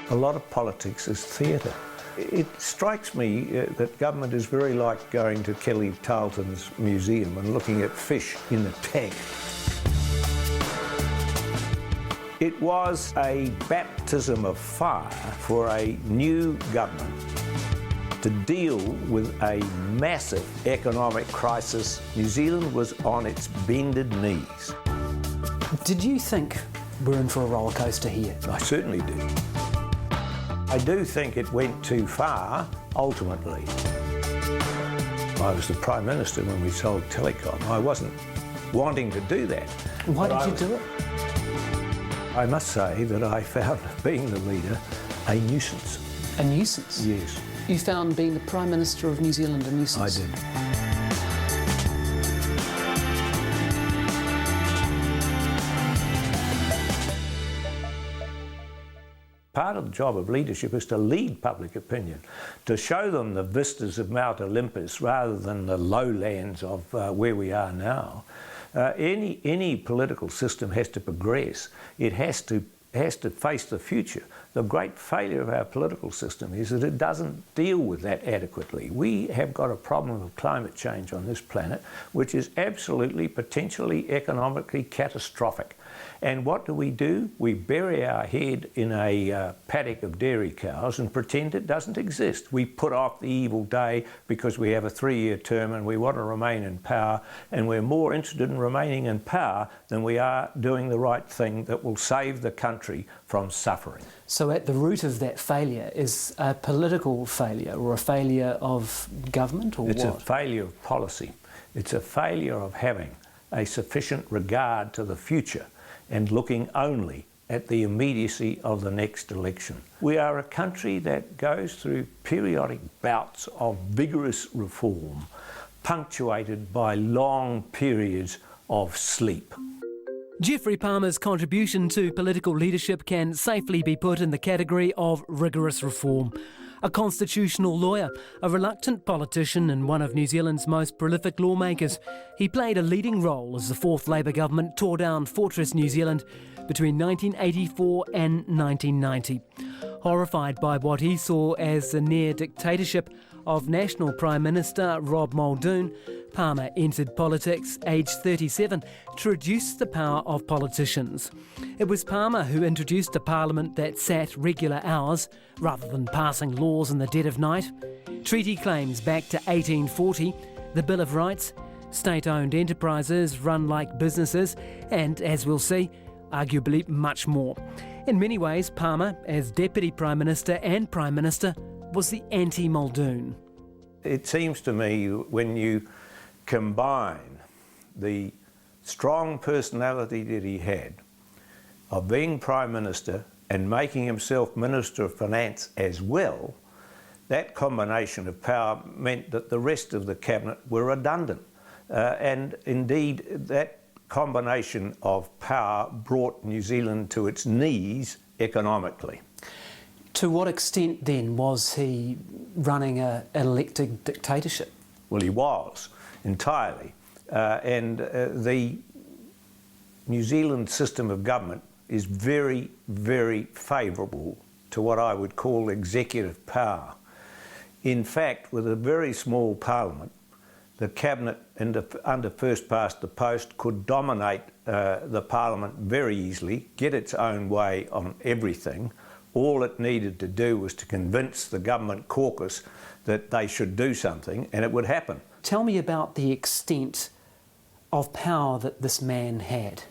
A lot of politics is theatre. It strikes me that government is very like going to Kelly Tarleton's museum and looking at fish in a tank. It was a baptism of fire for a new government to deal with a massive economic crisis. New Zealand was on its bended knees. Did you think we're in for a roller coaster here? I certainly did. I do think it went too far, ultimately. I was the Prime Minister when we sold Telecom. I wasn't wanting to do that. Why did you do it? I must say that I found being the leader a nuisance. A nuisance? Yes. You found being the Prime Minister of New Zealand a nuisance? I did. Part of the job of leadership is to lead public opinion, to show them the vistas of Mount Olympus rather than the lowlands of where we are now. Any political system has to progress. It has to face the future. The great failure of our political system is that it doesn't deal with that adequately. We have got a problem of climate change on this planet, which is absolutely, potentially, economically catastrophic. And what do? We bury our head in a paddock of dairy cows and pretend it doesn't exist. We put off the evil day because we have a 3-year term and we want to remain in power, and we're more interested in remaining in power than we are doing the right thing that will save the country from suffering. So at the root of that failure is a political failure or a failure of government, or It's what? a failure of policy. It's a failure of having a sufficient regard to the future and looking only at the immediacy of the next election. We are a country that goes through periodic bouts of vigorous reform, punctuated by long periods of sleep. Geoffrey Palmer's contribution to political leadership can safely be put in the category of rigorous reform. A constitutional lawyer, a reluctant politician and one of New Zealand's most prolific lawmakers, he played a leading role as the fourth Labour government tore down Fortress New Zealand between 1984 and 1990. Horrified by what he saw as the near dictatorship of National Prime Minister Rob Muldoon, Palmer entered politics aged 37 to reduce the power of politicians. It was Palmer who introduced a parliament that sat regular hours rather than passing laws in the dead of night, treaty claims back to 1840, the Bill of Rights, state-owned enterprises run like businesses, and, as we'll see, arguably much more. In many ways, Palmer, as Deputy Prime Minister and Prime Minister, was the anti-Muldoon. It seems to me when you combine the strong personality that he had of being Prime Minister and making himself Minister of Finance as well, that combination of power meant that the rest of the cabinet were redundant. And indeed, that combination of power brought New Zealand to its knees economically. To what extent then was he running an elected dictatorship? Well, he was, entirely. The New Zealand system of government is very, very favourable to what I would call executive power. In fact, with a very small parliament, the cabinet under first past the post could dominate the parliament very easily, get its own way on everything. All it needed to do was to convince the government caucus that they should do something, and it would happen. Tell me about the extent of power that this man had.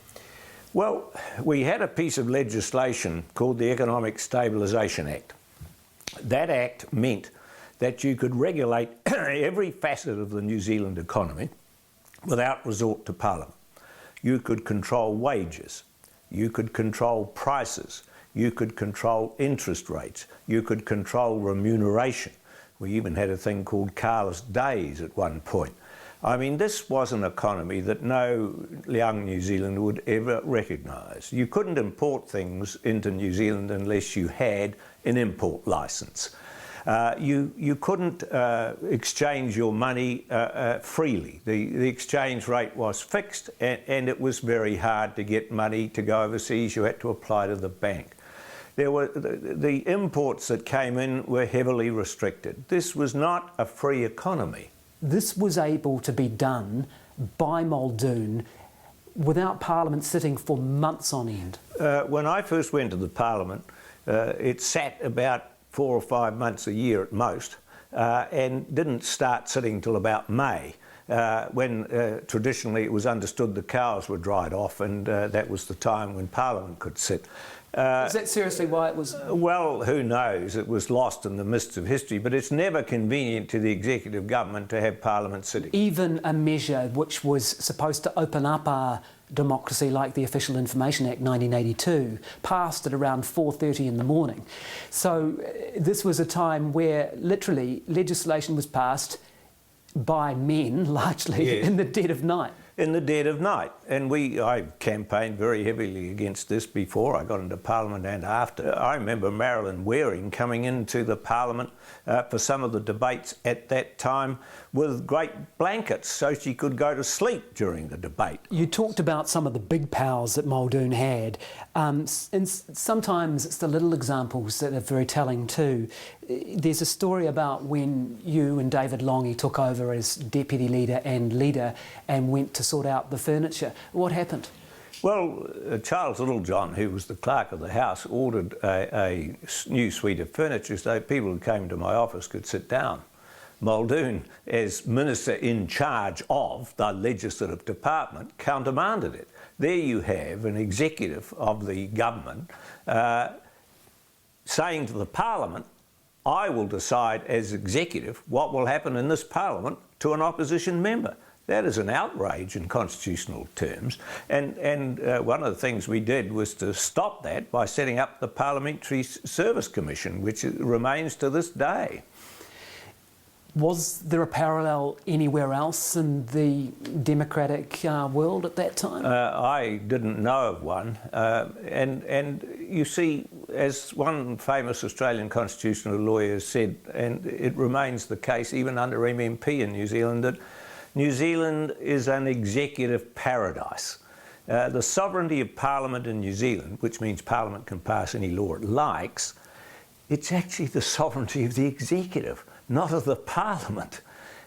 Well, we had a piece of legislation called the Economic Stabilisation Act. That act meant that you could regulate every facet of the New Zealand economy without resort to Parliament. You could control wages, you could control prices, you could control interest rates, you could control remuneration. We even had a thing called carless days at one point. I mean, this was an economy that no young New Zealander would ever recognise. You couldn't import things into New Zealand unless you had an import licence. You couldn't exchange your money freely. The exchange rate was fixed, and it was very hard to get money to go overseas. You had to apply to the bank. There were the imports that came in were heavily restricted. This was not a free economy. This was able to be done by Muldoon without Parliament sitting for months on end. When I first went to the Parliament, it sat about 4 or 5 months a year at most, and didn't start sitting till about May, when traditionally it was understood the cows were dried off, and that was the time when Parliament could sit. Is that seriously why it was? Well, who knows? It was lost in the mists of history, but it's never convenient to the executive government to have Parliament sitting. Even a measure which was supposed to open up our democracy, like the Official Information Act 1982, passed at around 4:30 in the morning. So this was a time where literally legislation was passed by men, largely, yes, in the dead of night. In the dead of night. And I campaigned very heavily against this before I got into Parliament and after. I remember Marilyn Waring coming into the Parliament for some of the debates at that time with great blankets so she could go to sleep during the debate. You talked about some of the big powers that Muldoon had, and sometimes it's the little examples that are very telling too. There's a story about when you and David Longy took over as deputy leader and leader and went to sort out the furniture. What happened? Well, Charles Littlejohn, who was the clerk of the House, ordered a new suite of furniture so people who came to my office could sit down. Muldoon, as minister in charge of the legislative department, countermanded it. There you have an executive of the government saying to the Parliament, I will decide as executive what will happen in this Parliament to an opposition member. That is an outrage in constitutional terms, and one of the things we did was to stop that by setting up the Parliamentary Service Commission, which remains to this day. Was there a parallel anywhere else in the democratic world at that time? I didn't know of one, and you see, as one famous Australian constitutional lawyer said, and it remains the case even under MMP in New Zealand, that New Zealand is an executive paradise. The sovereignty of Parliament in New Zealand, which means Parliament can pass any law it likes, it's actually the sovereignty of the executive, not of the Parliament.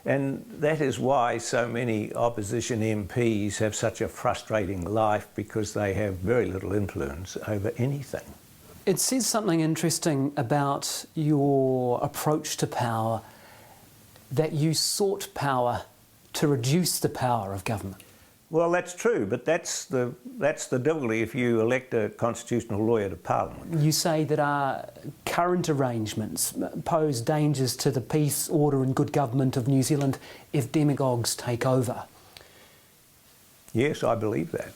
And that is why so many opposition MPs have such a frustrating life, because they have very little influence over anything. It says something interesting about your approach to power, that you sought power to reduce the power of government. Well, that's true, but that's the difficulty if you elect a constitutional lawyer to Parliament. You say that our current arrangements pose dangers to the peace, order and good government of New Zealand if demagogues take over. Yes, I believe that.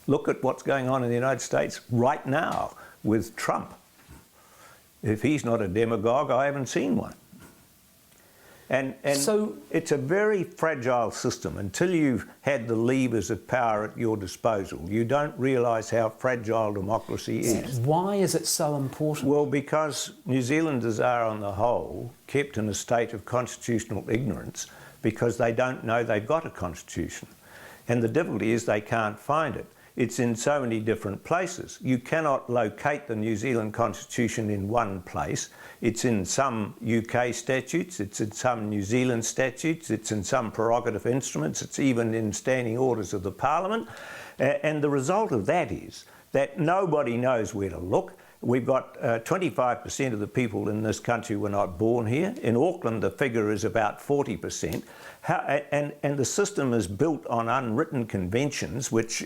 Look at what's going on in the United States right now with Trump. If he's not a demagogue, I haven't seen one. And so it's a very fragile system. Until you've had the levers of power at your disposal, you don't realise how fragile democracy is. Why is it so important? Well, because New Zealanders are, on the whole, kept in a state of constitutional ignorance because they don't know they've got a constitution. And the difficulty is they can't find it. It's in so many different places. You cannot locate the New Zealand Constitution in one place. It's in some UK statutes, it's in some New Zealand statutes, it's in some prerogative instruments, it's even in standing orders of the Parliament. And the result of that is that nobody knows where to look. We've got 25% of the people in this country were not born here. In Auckland, the figure is about 40%. And the system is built on unwritten conventions, which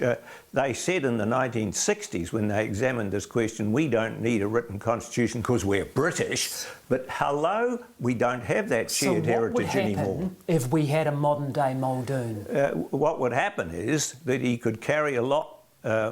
they said in the 1960s when they examined this question, we don't need a written constitution because we're British. But hello, we don't have that shared heritage anymore. So what would happen if we had a modern-day Muldoon? What would happen is that he could carry a lot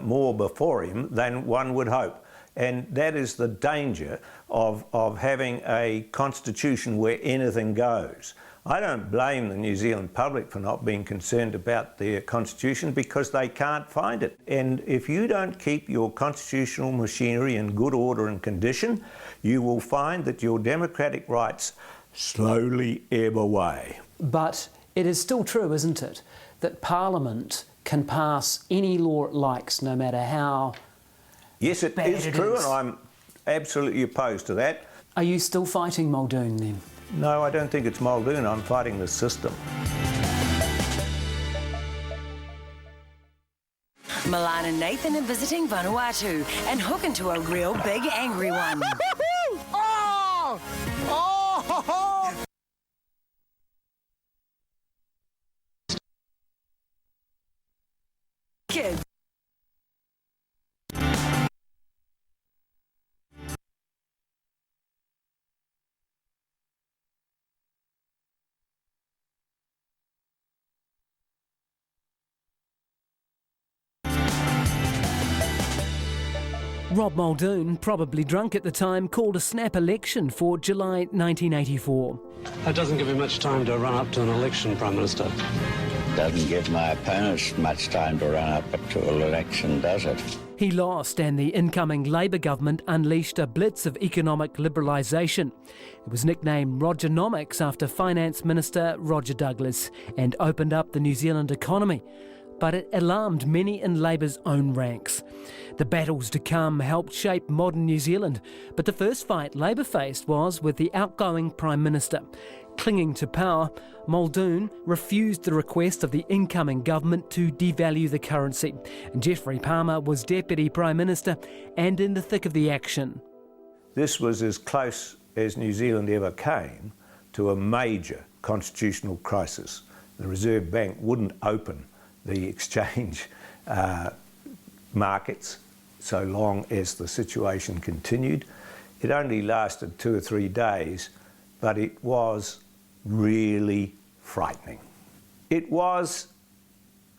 more before him than one would hope. And that is the danger of having a constitution where anything goes. I don't blame the New Zealand public for not being concerned about their constitution because they can't find it. And if you don't keep your constitutional machinery in good order and condition, you will find that your democratic rights slowly ebb away. But it is still true, isn't it, that Parliament can pass any law it likes, no matter how Yes, it bad is it true, is. and I'm absolutely opposed to that. Are you still fighting Muldoon then? No, I don't think it's Muldoon. I'm fighting the system. Milan and Nathan are visiting Vanuatu and hook into a real big angry one. Oh! Oh! Kids. Rob Muldoon, probably drunk at the time, called a snap election for July 1984. That doesn't give him much time to run up to an election, Prime Minister. Doesn't give my opponents much time to run up to an election, does it? He lost, and the incoming Labour government unleashed a blitz of economic liberalisation. It was nicknamed Rogernomics after Finance Minister Roger Douglas and opened up the New Zealand economy. But it alarmed many in Labour's own ranks. The battles to come helped shape modern New Zealand, but the first fight Labour faced was with the outgoing Prime Minister. Clinging to power, Muldoon refused the request of the incoming government to devalue the currency, and Geoffrey Palmer was Deputy Prime Minister and in the thick of the action. This was as close as New Zealand ever came to a major constitutional crisis. The Reserve Bank wouldn't open the exchange markets so long as the situation continued. It only lasted 2 or 3 days, but it was really frightening. It was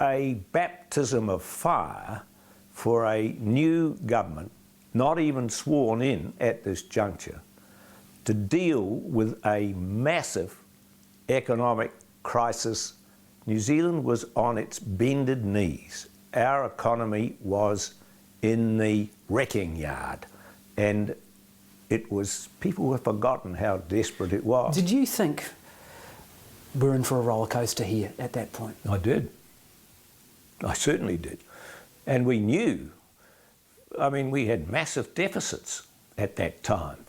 a baptism of fire for a new government, not even sworn in at this juncture, to deal with a massive economic crisis. New Zealand was on its bended knees. Our economy was in the wrecking yard, and it was, people have forgotten how desperate it was. Did you think we're in for a roller coaster here at that point? I did. I certainly did. And we knew, I mean, we had massive deficits at that time.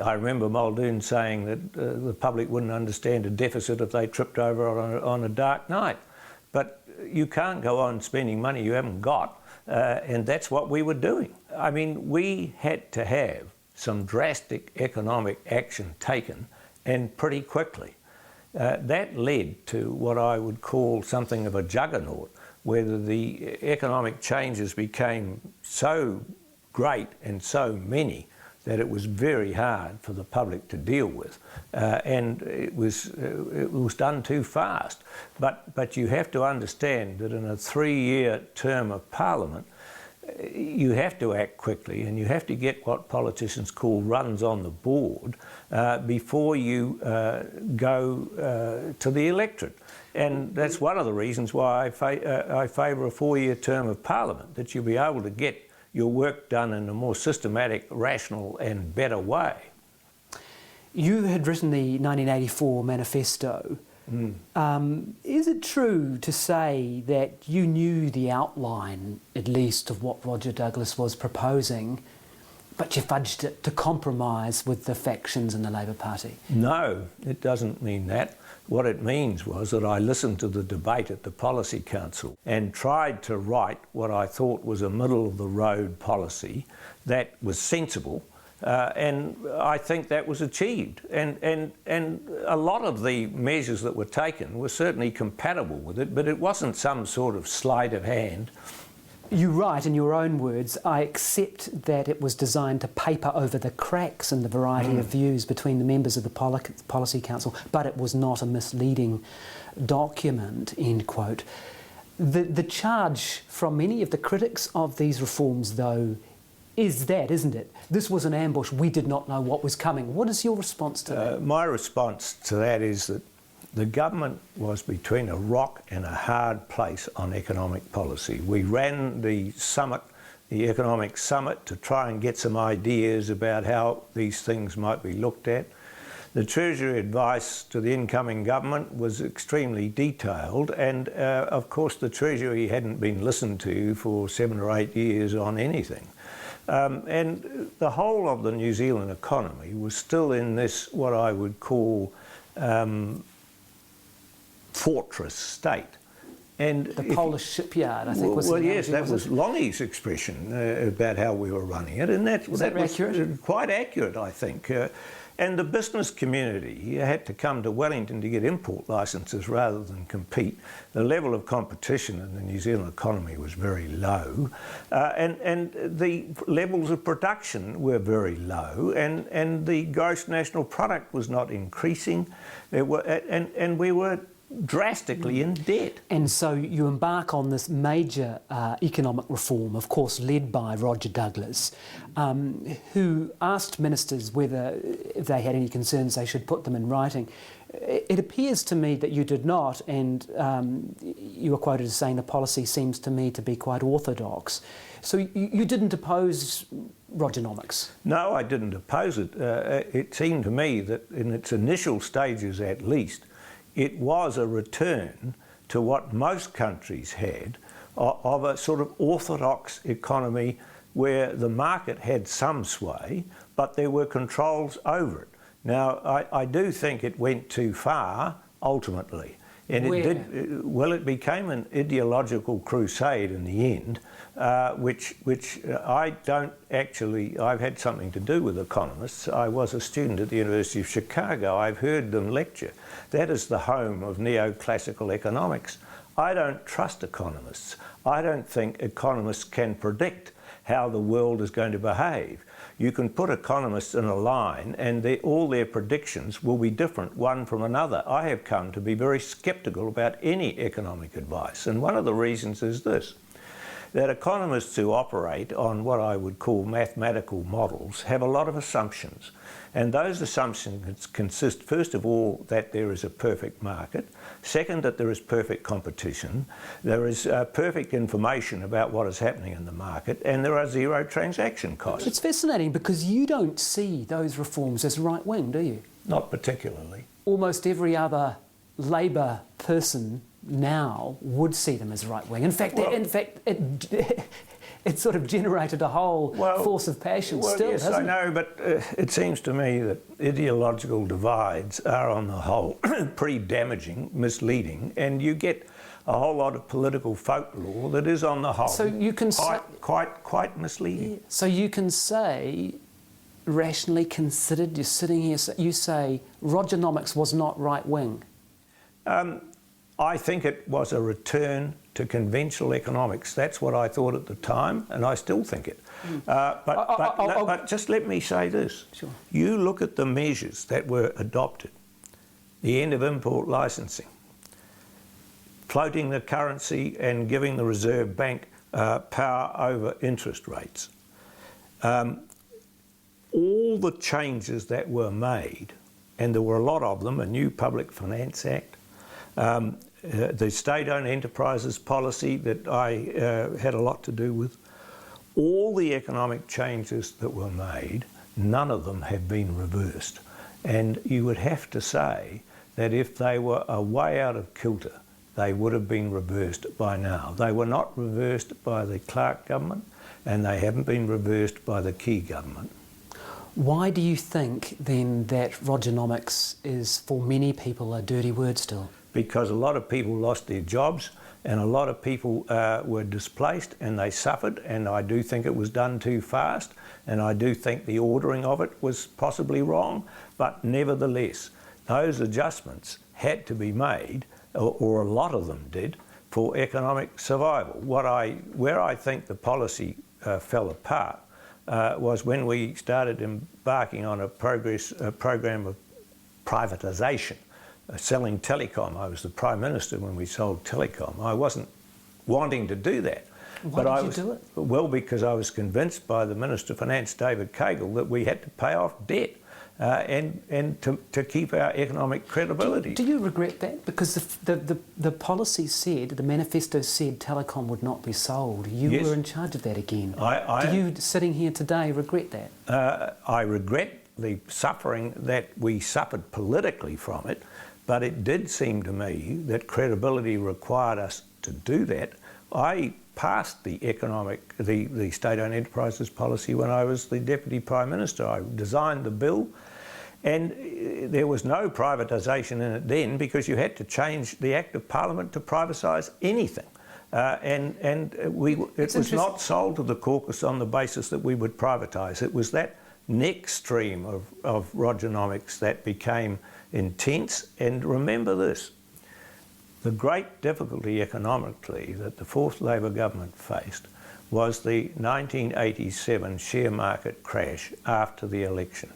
I remember Muldoon saying that the public wouldn't understand a deficit if they tripped over on a dark night. But you can't go on spending money you haven't got, and that's what we were doing. I mean, we had to have some drastic economic action taken, and pretty quickly. That led to what I would call something of a juggernaut, where the economic changes became so great and so many that it was very hard for the public to deal with, and it was done too fast. But you have to understand that in a 3-year term of Parliament, you have to act quickly, and you have to get what politicians call runs on the board before you go to the electorate. And that's one of the reasons why I favour a 4-year term of Parliament, that you'll be able to get your work done in a more systematic, rational and better way. You had written the 1984 manifesto. Is it true to say that you knew the outline, at least, of what Roger Douglas was proposing, but you fudged it to compromise with the factions in the Labour Party? No, it doesn't mean that. What it means was that I listened to the debate at the Policy Council and tried to write what I thought was a middle-of-the-road policy that was sensible, and I think that was achieved. And a lot of the measures that were taken were certainly compatible with it, but it wasn't some sort of sleight of hand. You write, in your own words, I accept that it was designed to paper over the cracks in the variety of views between the members of the Policy Council, but it was not a misleading document, end quote. The charge from many of the critics of these reforms, though, is that, isn't it? This was an ambush. We did not know what was coming. What is your response to that? My response to that is that the government was between a rock and a hard place on economic policy. We ran the summit, the economic summit, to try and get some ideas about how these things might be looked at. The Treasury advice to the incoming government was extremely detailed, and of course the Treasury hadn't been listened to for 7 or 8 years on anything. And the whole of the New Zealand economy was still in this, what I would call, fortress state. And The Polish shipyard, I think, was well, the yes, that analogy, was Longy's expression about how we were running it, and that was accurate? quite accurate, I think. And the business community had to come to Wellington to get import licences rather than compete. The level of competition in the New Zealand economy was very low, and the levels of production were very low, and the gross national product was not increasing. And we were drastically in debt. And so you embark on this major economic reform, of course led by Roger Douglas, who asked ministers whether, if they had any concerns, they should put them in writing. It appears to me that you did not, and you were quoted as saying the policy seems to me to be quite orthodox. So you didn't oppose Rogernomics? No, I didn't oppose it. It seemed to me that in its initial stages at least, it was a return to what most countries had of a sort of orthodox economy where the market had some sway, but there were controls over it. Now, I do think it went too far, ultimately. And Where? It did. Well, it became an ideological crusade in the end, which I don't actually. I've had something to do with economists. I was a student at the University of Chicago. I've heard them lecture. That is the home of neoclassical economics. I don't trust economists. I don't think economists can predict how the world is going to behave. You can put economists in a line and all their predictions will be different one from another. I have come to be very sceptical about any economic advice, and one of the reasons is this, that economists who operate on what I would call mathematical models have a lot of assumptions, and those assumptions consist, first of all, that there is a perfect market, second, that there is perfect competition, there is perfect information about what is happening in the market, and there are zero transaction costs. It's fascinating because you don't see those reforms as right-wing, do you? Not particularly. Almost every other Labour person now would see them as right-wing. In fact, it sort of generated a whole force of passion still, yes, hasn't I know, but it seems to me that ideological divides are on the whole pretty damaging, misleading, and you get a whole lot of political folklore that is on the whole so you can quite misleading. So you can say, rationally considered, you're sitting here, you say Rogernomics was not right-wing. I think it was a return to conventional economics. That's what I thought at the time, and I still think it. But just let me say this. Sure. You look at the measures that were adopted. The end of import licensing, floating the currency and giving the Reserve Bank power over interest rates. All the changes that were made, and there were a lot of them, a new Public Finance Act, the state-owned enterprises policy that I had a lot to do with, all the economic changes that were made, none of them have been reversed. And you would have to say that if they were a way out of kilter, they would have been reversed by now. They were not reversed by the Clark government, and they haven't been reversed by the Key government. Why do you think then that Rogernomics is for many people a dirty word still? Because a lot of people lost their jobs and a lot of people were displaced and they suffered, and I do think it was done too fast, and I do think the ordering of it was possibly wrong, but nevertheless those adjustments had to be made, or a lot of them did, for economic survival. Where I think the policy fell apart was when we started embarking on a program of privatisation, selling telecom. I was the Prime Minister when we sold telecom. I wasn't wanting to do that. Why did you do it? Well, because I was convinced by the Minister of Finance, David Cagle, that we had to pay off debt. and to keep our economic credibility. Do you regret that? Because the policy said, the manifesto said telecom would not be sold. You Yes. were in charge of that again. Do you, sitting here today, regret that? I regret the suffering that we suffered politically from it, but it did seem to me that credibility required us to do that. I passed the state-owned enterprises policy when I was the Deputy Prime Minister. I designed the bill, and there was no privatisation in it then because you had to change the Act of Parliament to privatise anything. It was not sold to the caucus on the basis that we would privatise. It was that next stream of Rogernomics that became intense. And remember this, the great difficulty economically that the fourth Labor government faced was the 1987 share market crash after the election.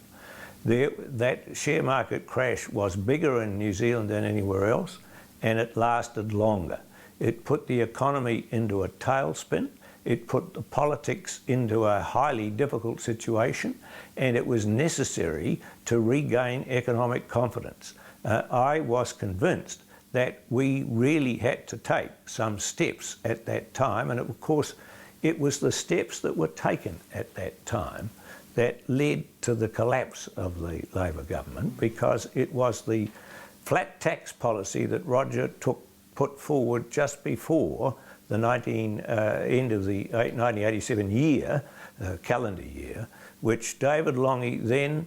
That share market crash was bigger in New Zealand than anywhere else, and it lasted longer. It put the economy into a tailspin. It put the politics into a highly difficult situation, and it was necessary to regain economic confidence. I was convinced that we really had to take some steps at that time, and of course it was the steps that were taken at that time that led to the collapse of the Labor government, because it was the flat tax policy that Roger put forward just before the end of the 1987 calendar year, which David Lange then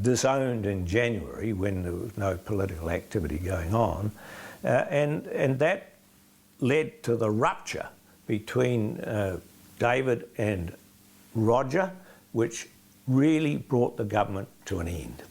disowned in January when there was no political activity going on, and that led to the rupture between David and Roger, which really brought the government to an end.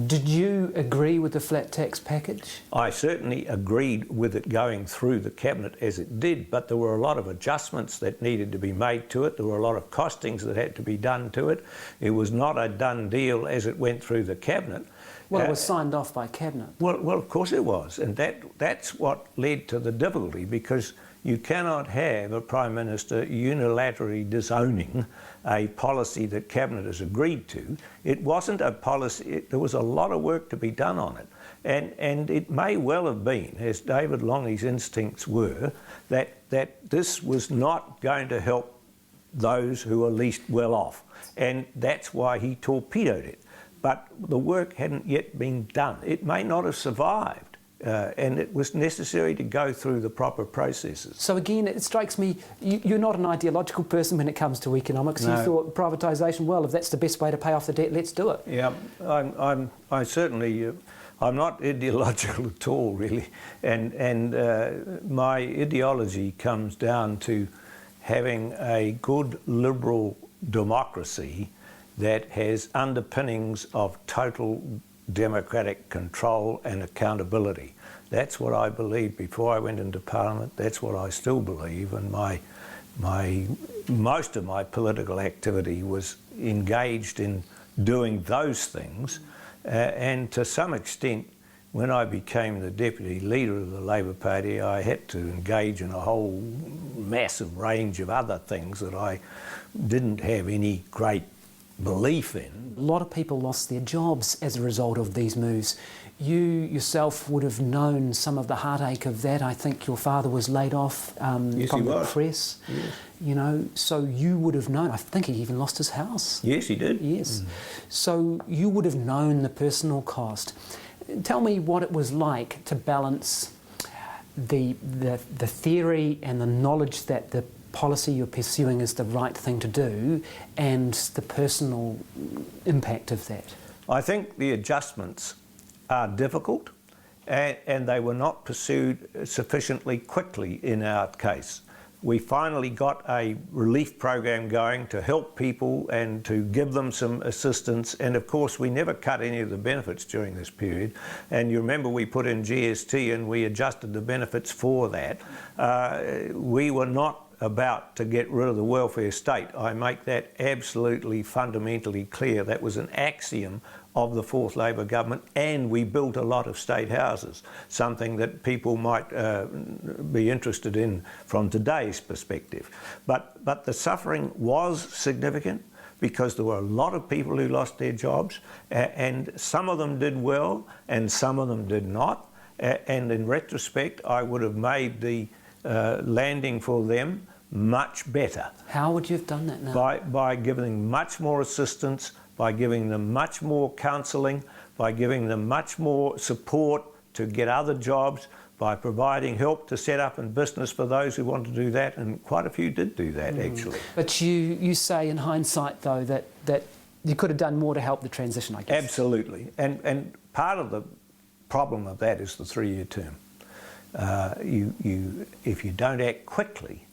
Did you agree with the flat tax package? I certainly agreed with it going through the Cabinet as it did, but there were a lot of adjustments that needed to be made to it. There were a lot of costings that had to be done to it. It was not a done deal as it went through the Cabinet. Well, it was signed off by Cabinet. Well, of course it was, and that's what led to the difficulty, because you cannot have a Prime Minister unilaterally disowning a policy that Cabinet has agreed to. It wasn't a policy, there was a lot of work to be done on it. And it may well have been, as David Lange's instincts were, that this was not going to help those who are least well off. And that's why he torpedoed it. But the work hadn't yet been done. It may not have survived. And it was necessary to go through the proper processes. So again, it strikes me, you're not an ideological person when it comes to economics. No. You thought privatisation, well, if that's the best way to pay off the debt, let's do it. Yeah, I certainly, I'm not ideological at all, really. And my ideology comes down to having a good liberal democracy that has underpinnings of total democratic control and accountability. That's what I believed before I went into Parliament. That's what I still believe, and most of my political activity was engaged in doing those things. And to some extent, when I became the deputy leader of the Labor Party, I had to engage in a whole massive range of other things that I didn't have any great belief in. A lot of people lost their jobs as a result of these moves. You yourself would have known some of the heartache of that. I think your father was laid off from the press. Yes. You know, so you would have known. I think he even lost his house. Yes, he did. Yes. So you would have known the personal cost. Tell me what it was like to balance the theory and the knowledge that the policy you're pursuing is the right thing to do, and the personal impact of that. I think the adjustments are difficult, and they were not pursued sufficiently quickly in our case. We finally got a relief program going to help people and to give them some assistance, and of course we never cut any of the benefits during this period. And you remember we put in GST and we adjusted the benefits for that. We were not about to get rid of the welfare state. I make that absolutely fundamentally clear. That was an axiom of the fourth Labor government, and we built a lot of state houses, something that people might be interested in from today's perspective. But the suffering was significant. because there were a lot of people who lost their jobs, and some of them did well and some of them did not. And in retrospect, I would have made the landing for them much better. How would you have done that now? By giving them much more assistance, by giving them much more counselling, by giving them much more support to get other jobs, by providing help to set up in business for those who want to do that, and quite a few did do that actually. But you say in hindsight though that you could have done more to help the transition, I guess. Absolutely, and part of the problem of that is the 3-year term. If you don't act quickly,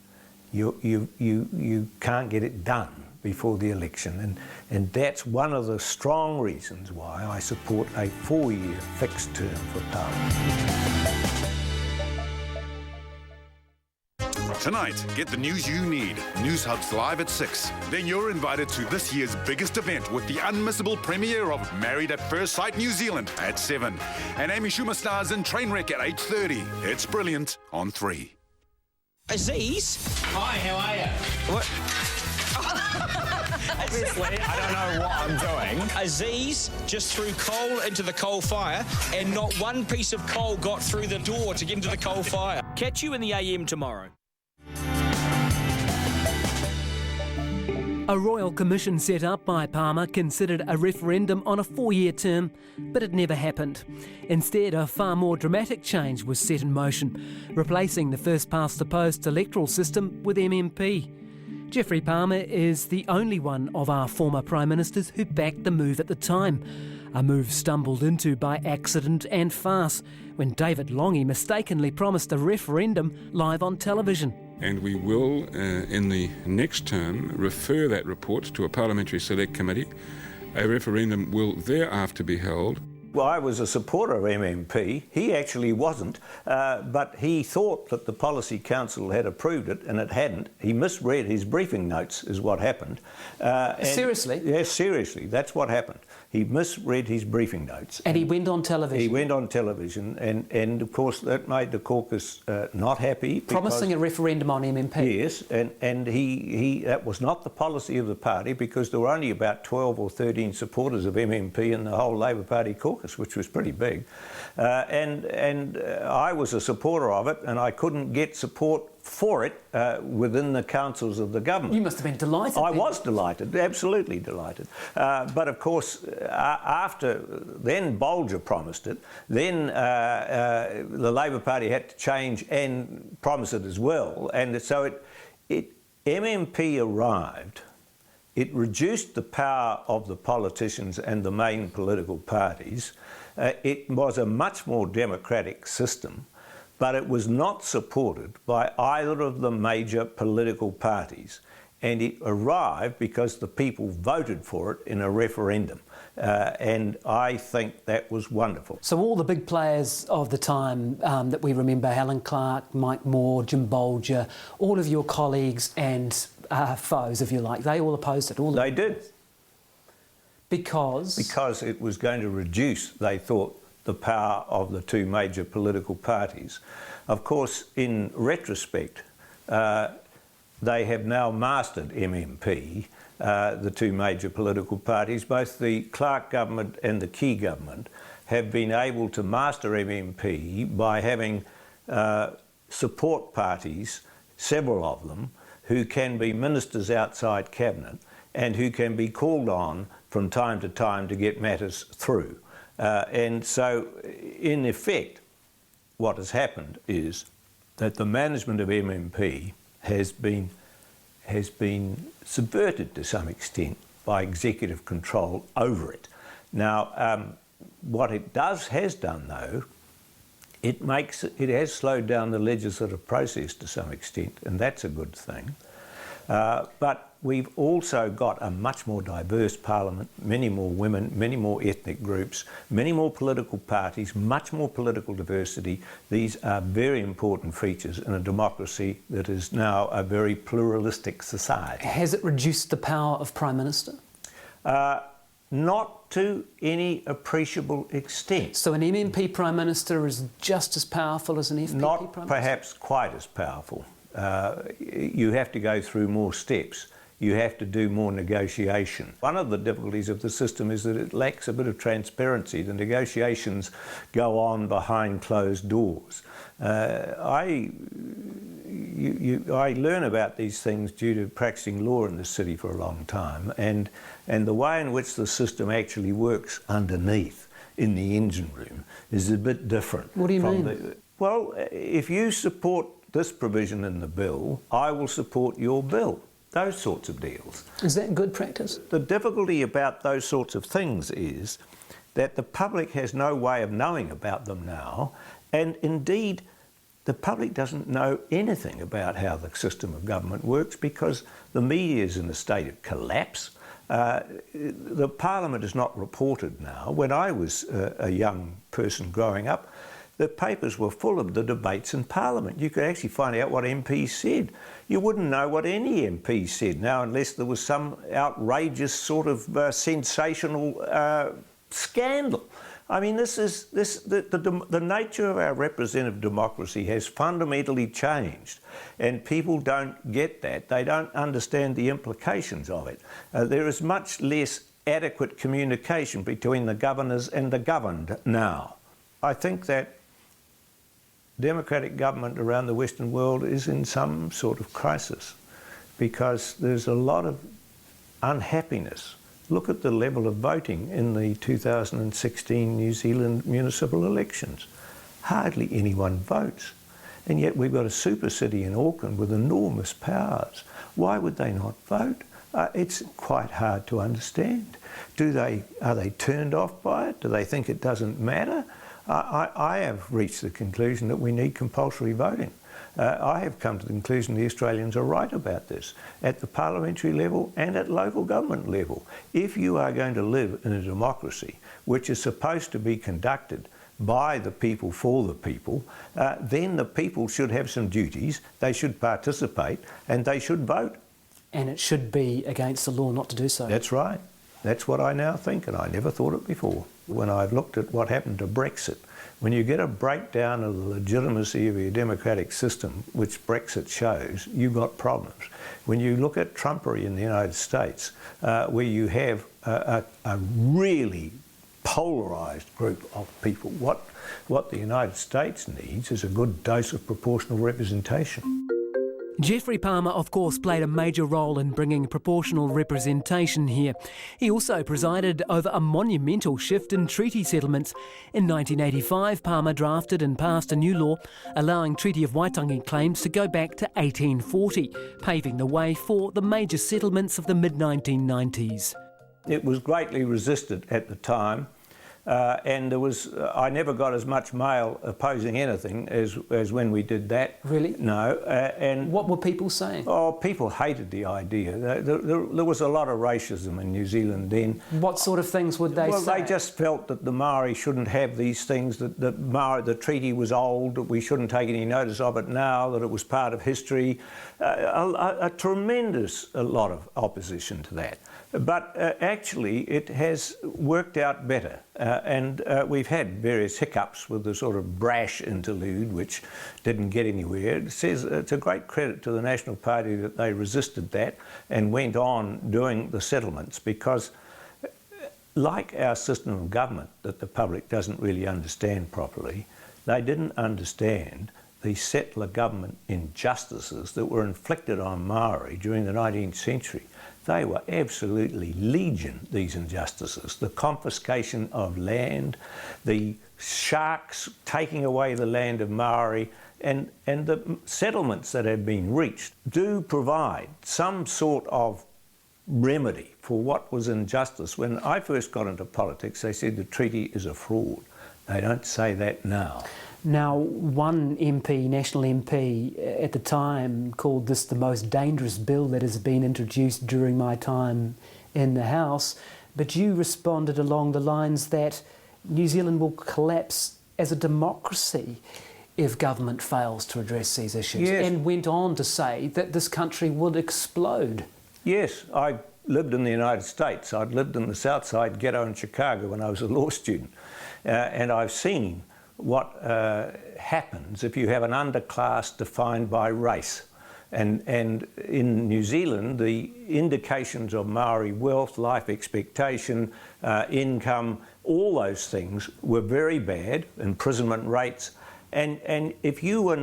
you can't get it done before the election, and that's one of the strong reasons why I support a 4-year fixed term for Parliament. Tonight, get the news you need. News Hub's live at 6. Then you're invited to this year's biggest event with the unmissable premiere of Married at First Sight New Zealand at 7. And Amy Schumer stars in Trainwreck at 8:30. It's brilliant on 3. Aziz? Hi, how are you? What? Obviously, I don't know what I'm doing. Aziz just threw coal into the coal fire, and not one piece of coal got through the door to get into the coal fire. Catch you in the AM tomorrow. A royal commission set up by Palmer considered a referendum on a 4-year term, but it never happened. Instead, a far more dramatic change was set in motion, replacing the first-past-the-post electoral system with MMP. Geoffrey Palmer is the only one of our former Prime Ministers who backed the move at the time, a move stumbled into by accident and farce when David Lange mistakenly promised a referendum live on television. And we will, in the next term, refer that report to a parliamentary select committee. A referendum will thereafter be held. Well, I was a supporter of MMP. He actually wasn't, but he thought that the Policy Council had approved it, and it hadn't. He misread his briefing notes, is what happened. Seriously? Yes, seriously. That's what happened. He misread his briefing notes. And he went on television? He went on television, and of course that made the caucus not happy. Promising a referendum on MMP? Yes, and he that was not the policy of the party, because there were only about 12 or 13 supporters of MMP in the whole Labor Party caucus, which was pretty big. And I was a supporter of it, and I couldn't get support for it within the councils of the government. You must have been delighted. I was delighted, absolutely delighted. But of course, after then Bolger promised it, then the Labor Party had to change and promise it as well. And so MMP arrived. It reduced the power of the politicians and the main political parties. It was a much more democratic system, but it was not supported by either of the major political parties. And it arrived because the people voted for it in a referendum. And I think that was wonderful. So all the big players of the time that we remember, Helen Clark, Mike Moore, Jim Bolger, all of your colleagues and foes, if you like, they all opposed it? They did. Because? Because it was going to reduce, they thought, the power of the two major political parties. Of course, in retrospect, they have now mastered MMP, the two major political parties. Both the Clark government and the Key government have been able to master MMP by having support parties, several of them, who can be ministers outside cabinet and who can be called on from time to time to get matters through. And so, in effect, what has happened is that the management of MMP has been subverted to some extent by executive control over it. Now, what it has done though, it has slowed down the legislative process to some extent, and that's a good thing. But we've also got a much more diverse parliament, many more women, many more ethnic groups, many more political parties, much more political diversity. These are very important features in a democracy that is now a very pluralistic society. Has it reduced the power of Prime Minister? Not to any appreciable extent. So an MMP Prime Minister is just as powerful as an FPP Prime Minister? Not perhaps quite as powerful. You have to go through more steps. you have to do more negotiation. One of the difficulties of the system is that it lacks a bit of transparency. The negotiations go on behind closed doors. I learn about these things due to practicing law in the city for a long time, and the way in which the system actually works underneath in the engine room is a bit different. What do you mean? Well, if you support this provision in the bill, I will support your bill. Those sorts of deals. Is that good practice? The difficulty about those sorts of things is that the public has no way of knowing about them now, and indeed the public doesn't know anything about how the system of government works because the media is in a state of collapse. The Parliament is not reported now. When I was a young person growing up, the papers were full of the debates in Parliament. You could actually find out what MPs said. You wouldn't know what any MP said now unless there was some outrageous sort of sensational scandal. I mean, the nature of our representative democracy has fundamentally changed, and people don't get that. They don't understand the implications of it. There is much less adequate communication between the governors and the governed now. I think that democratic government around the Western world is in some sort of crisis because there's a lot of unhappiness. Look at the level of voting in the 2016 New Zealand municipal elections. Hardly anyone votes. And yet we've got a super city in Auckland with enormous powers. Why would they not vote? It's quite hard to understand. Are they turned off by it? Do they think it doesn't matter? I have reached the conclusion that we need compulsory voting. I have come to the conclusion the Australians are right about this, at the parliamentary level and at local government level. If you are going to live in a democracy which is supposed to be conducted by the people for the people, then the people should have some duties, they should participate, and they should vote. And it should be against the law not to do so. That's right. That's what I now think, and I never thought it before. When I've looked at what happened to Brexit, when you get a breakdown of the legitimacy of your democratic system, which Brexit shows, you've got problems. When you look at Trumpery in the United States, where you have a really polarised group of people, what the United States needs is a good dose of proportional representation. Geoffrey Palmer, of course, played a major role in bringing proportional representation here. He also presided over a monumental shift in treaty settlements. In 1985, Palmer drafted and passed a new law allowing Treaty of Waitangi claims to go back to 1840, paving the way for the major settlements of the mid-1990s. It was greatly resisted at the time. And I never got as much mail opposing anything as when we did that. Really? No. And what were people saying? Oh, people hated the idea. There was a lot of racism in New Zealand then. What sort of things would they say? Well, they just felt that the Maori shouldn't have these things, that the treaty was old, that we shouldn't take any notice of it now, that it was part of history. A tremendous lot of opposition to that. But actually it has worked out better. And we've had various hiccups with the sort of brash interlude which didn't get anywhere. It's a great credit to the National Party that they resisted that and went on doing the settlements, because like our system of government that the public doesn't really understand properly, they didn't understand the settler government injustices that were inflicted on Maori during the 19th century. They were absolutely legion, these injustices. The confiscation of land, the sharks taking away the land of Maori, and the settlements that have been reached do provide some sort of remedy for what was injustice. When I first got into politics, they said the treaty is a fraud. They don't say that now. Now, one MP, National MP, at the time called this the most dangerous bill that has been introduced during my time in the House, but you responded along the lines that New Zealand will collapse as a democracy if government fails to address these issues, yes, and went on to say that this country would explode. Yes, I lived in the United States. I'd lived in the South Side ghetto in Chicago when I was a law student, and I've seen what happens if you have an underclass defined by race. And in New Zealand, the indications of Maori wealth, life expectation, income, all those things were very bad, imprisonment rates. And if you were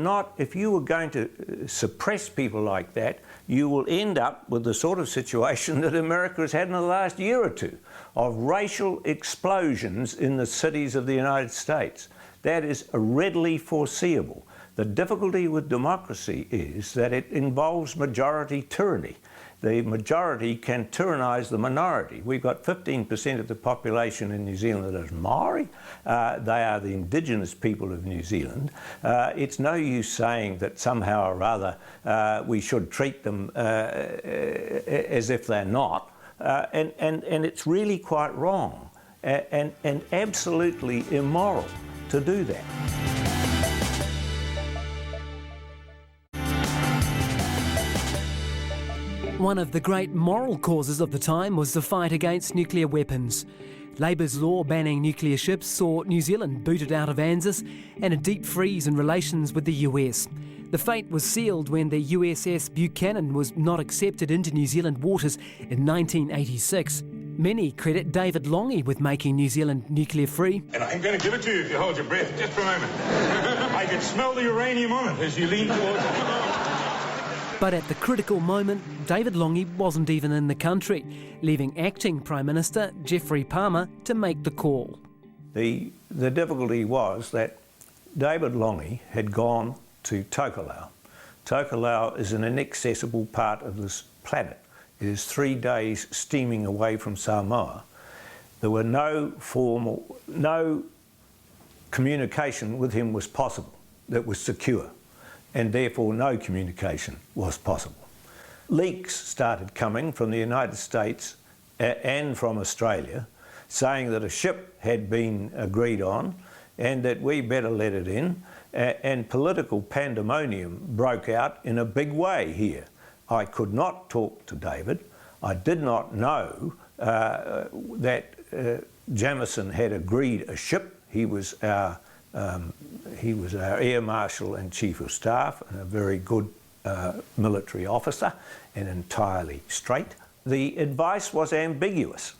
going to suppress people like that, you will end up with the sort of situation that America has had in the last year or two, of racial explosions in the cities of the United States. That is readily foreseeable. The difficulty with democracy is that it involves majority tyranny. The majority can tyrannise the minority. We've got 15% of the population in New Zealand that is Maori. They are the indigenous people of New Zealand. It's no use saying that somehow or other we should treat them as if they're not. And it's really quite wrong and absolutely immoral to do that. One of the great moral causes of the time was the fight against nuclear weapons. Labour's law banning nuclear ships saw New Zealand booted out of ANZUS and a deep freeze in relations with the US. The fate was sealed when the USS Buchanan was not accepted into New Zealand waters in 1986. Many credit David Longy with making New Zealand nuclear free. And I'm going to give it to you if you hold your breath just for a moment. I can smell the uranium on it as you lean towards it. But at the critical moment, David Longy wasn't even in the country, leaving acting Prime Minister Geoffrey Palmer to make the call. The difficulty was that David Longy had gone to Tokelau. Tokelau is an inaccessible part of this planet. It is 3 days steaming away from Samoa. There were no communication with him was possible that was secure, and therefore no communication was possible. Leaks started coming from the United States and from Australia saying that a ship had been agreed on and that we better let it in, and political pandemonium broke out in a big way here. I could not talk to David. I did not know that Jamieson had agreed a ship. He was our Air Marshal and Chief of Staff, and a very good military officer, and entirely straight. The advice was ambiguous,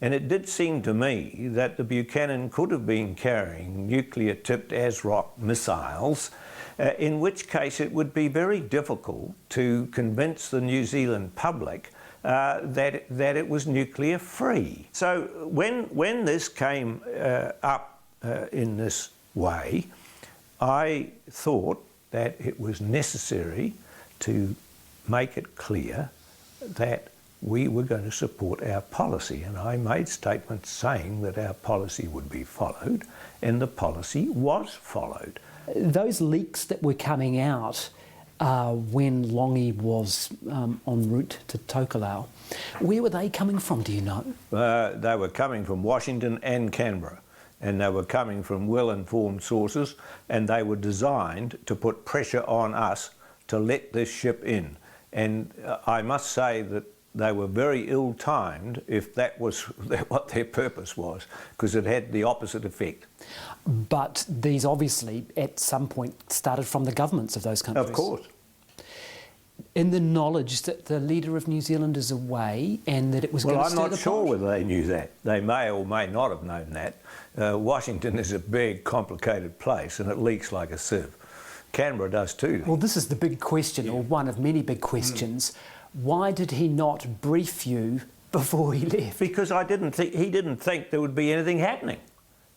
and it did seem to me that the Buchanan could have been carrying nuclear-tipped ASROC missiles, in which case it would be very difficult to convince the New Zealand public that it was nuclear-free. So when this came up in this way, I thought that it was necessary to make it clear that we were going to support our policy, and I made statements saying that our policy would be followed, and the policy was followed. Those leaks that were coming out when Longy was en route to Tokelau, where were they coming from, do you know? They were coming from Washington and Canberra, and they were coming from well-informed sources, and they were designed to put pressure on us to let this ship in. And I must say that they were very ill-timed if that was what their purpose was, because it had the opposite effect. But these obviously, at some point, started from the governments of those countries. Of course. In the knowledge that the leader of New Zealand is away and that it was going to stir the pot? Well, I'm not sure whether they knew that. They may or may not have known that. Washington is a big, complicated place, and it leaks like a sieve. Canberra does too. Well, this is the big question, or one of many big questions. Why did he not brief you before he left? Because he didn't think there would be anything happening.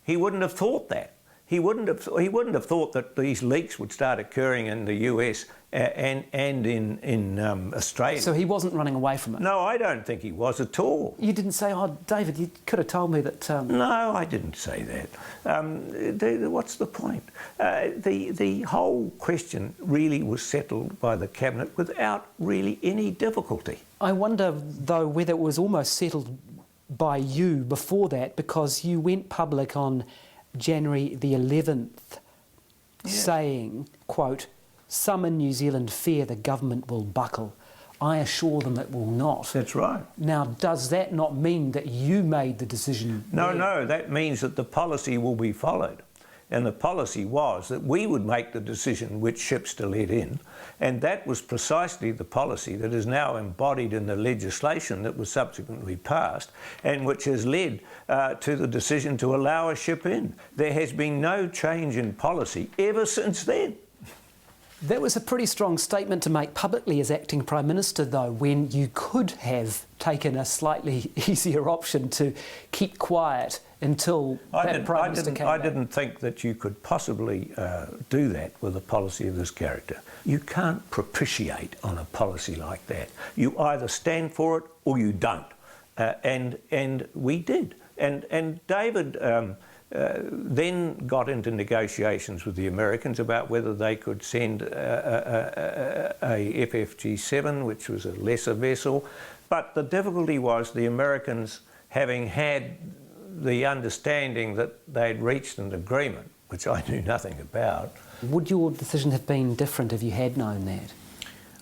He wouldn't have thought that. He wouldn't have thought that these leaks would start occurring in the US and in Australia. So he wasn't running away from it? No, I don't think he was at all. You didn't say, oh, David, you could have told me that... No, I didn't say that. What's the point? The whole question really was settled by the Cabinet without really any difficulty. I wonder, though, whether it was almost settled by you before that, because you went public on January the 11th saying, quote, "Some in New Zealand fear the government will buckle. I assure them it will not." That's right. Now, does that not mean that you made the decision? No, that means that the policy will be followed. And the policy was that we would make the decision which ships to let in. And that was precisely the policy that is now embodied in the legislation that was subsequently passed and which has led to the decision to allow a ship in. There has been no change in policy ever since then. That was a pretty strong statement to make publicly as acting Prime Minister, though, when you could have taken a slightly easier option to keep quiet until that Prime Minister came back. I didn't think that you could possibly do that with a policy of this character. You can't propitiate on a policy like that. You either stand for it or you don't. And we did. And David then got into negotiations with the Americans about whether they could send a FFG-7, which was a lesser vessel. But the difficulty was the Americans, having had the understanding that they'd reached an agreement, which I knew nothing about. Would your decision have been different if you had known that?